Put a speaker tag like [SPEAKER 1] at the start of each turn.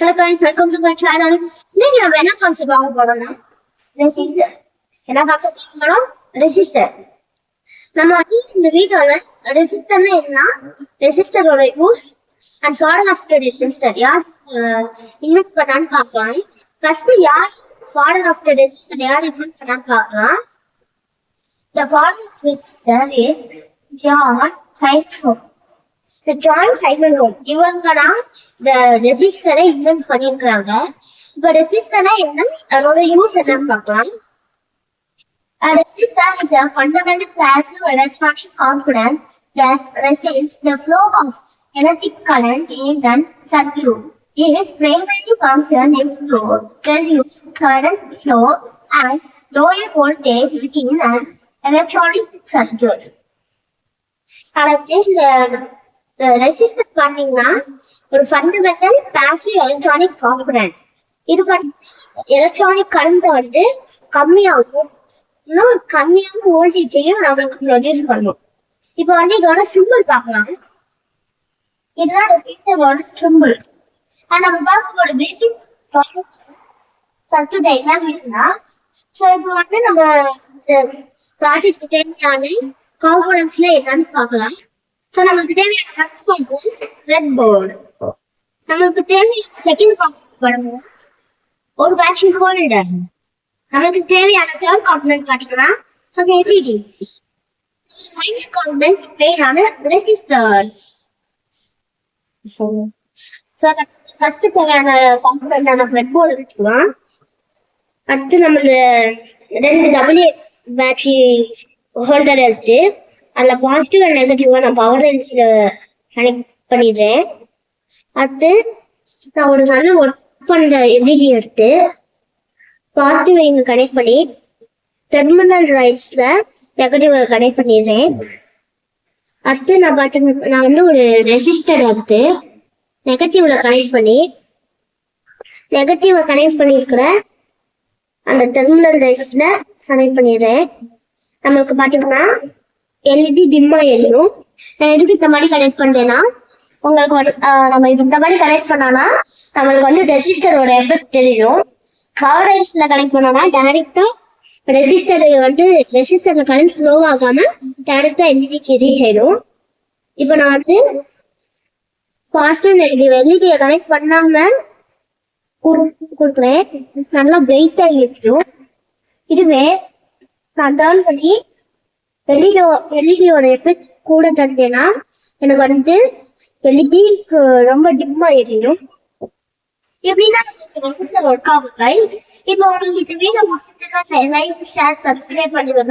[SPEAKER 1] Hello guys, welcome to my channel. இன்னைக்கு நம்ம என்ன கான்செப்ட் பார்க்க போறோம்னா ரெசிஸ்டர். என்ன கான்செப்ட் பார்க்க போறோம்? ரெசிஸ்டர். நம்ம இந்த வீடியோல ரெசிஸ்டர்னா என்ன, ரெசிஸ்டரோட use and father of the resistor யார் இன்வென்ட் பண்ணான்னு பார்க்கலாம். ஃபர்ஸ்ட் யார் ஃபாதர் ஆஃப் தி ரெசிஸ்டர் யார் இன்வென்ட் பண்ணான்னு பார்க்கலாம். The father of resistor is John Cyclone. The John Cyclone இவங்க தான் இந்த ரெசிஸ்டரை இன்வென்ட் பண்ணிருக்காங்க. இப்ப ரெசிஸ்டர்னா என்ன, அதோட யூஸ் என்னன்னு பார்க்கலாம். A resistor is a fundamental passive electronic component that resists the flow of electric current in a circuit. Its primary function is to reduce current flow and lower voltage within an electronic circuit. அதாவது இந்த resistor பார்த்தீங்கன்னா ஒரு fundamental passive electronic component. இது electronic கரண்ட்டை வந்து கம்மியாகும், இன்னும் கம்மியான வோல்டேஜையும் நம்மளுக்கு ப்ரொடியூஸ் பண்ணும். இப்போ வந்து இதோட சிம்பிள் பார்க்கலாம். இதுதான் ரெசிஸ்டரோட சிம்பிள். நம்ம பார்க்க ஒரு பேசிக் சர்க்யூட் டயக்ராம் இருக்குன்னா, ஸோ இப்போ வந்து நம்ம ப்ராஜெக்ட் தேவையான காம்பனன்ட்ஸ்ல என்னன்னு பார்க்கலாம். ஸோ நமக்கு தேவையான ஃபர்ஸ்ட் காம்பனன்ட் ரெட் போர்டு. நமக்கு தேவையான செகண்ட் காம்பனன்ட் பண்ணுவோம் ஒரு பேட்டரி ஹோல்டர். நமக்கு தேவையான தேர்ட் காம்பனன்ட் பார்த்தீங்கன்னா எல்இடிஸ். ஃபைனல் காம்பனன்ட் பேரான ரெசிஸ்டர்ஸ். ஸோ ஃபர்ஸ்ட் தேவையான காம்பனன்ட் நம்ம ரெட் போர்டு வச்சுக்கலாம். அடுத்து நம்ம ரெண்டு டபிள்யூ பேட்டரி ஹோல்டர் எடுத்து அதில் பாசிட்டிவ் அண்ட் நெகட்டிவாக நான் பவர் ரெஞ்சில் கனெக்ட் பண்ணிடுறேன். அடுத்து நான் ஒரு நல்ல ஒர்க் பண்ணுற எல்இடி எடுத்து பாசிட்டிவ் இங்கே கனெக்ட் பண்ணி டெர்மினல் ரைட்ஸில் நெகட்டிவை கனெக்ட் பண்ணிடுறேன். அடுத்து நான் வந்து ஒரு ரெசிஸ்டர் எடுத்து நெகட்டிவில் கனெக்ட் பண்ணி நெகட்டிவை கனெக்ட் பண்ணியிருக்கிற அந்த டெர்மினல் ரைட்ஸில் கனெக்ட் பண்ணிடுறேன். நம்மளுக்கு பார்த்தீங்கன்னா எல்இடி டிம்மா எரியும். நான் எதுக்கு இந்த மாதிரி கனெக்ட் பண்ணுறேன்னா, உங்களுக்கு நம்ம இந்த மாதிரி கனெக்ட் பண்ணோன்னா நம்மளுக்கு வந்து ரெசிஸ்டரோட எஃபெக்ட் தெரியும். பவர் ரைட்ஸில் கனெக்ட் பண்ணோன்னா டைரெக்டாக ரெசிஸ்டரில் கரண்ட் ஃப்ளோ ஆகாமல் டைரெக்டாக எல்இடிக்கு ரீச் ஆயிடும். இப்போ நான் வந்து பாசிட்டிவ் நெகட்டிவ் எல்இடியை கனெக்ட் பண்ணாமல் கொடுக்குறேன். நல்லா பிரைட்டாக இருக்கும். இதுவே நான் டர்ன் பண்ணி எல்இடியோட எஃபெக்ட் கூட தந்தேன்னா எனக்கு வந்து எல்இடி ரொம்ப டிம்மா எரியும். எப்படின்னா ரெசிஸ்டர் ஒர்க் ஆகும். இப்போ உங்களுக்கு இந்த வீடியோ முடிச்சுட்டு லைக் ஷேர் சப்ஸ்கிரைப் பண்ணுங்க.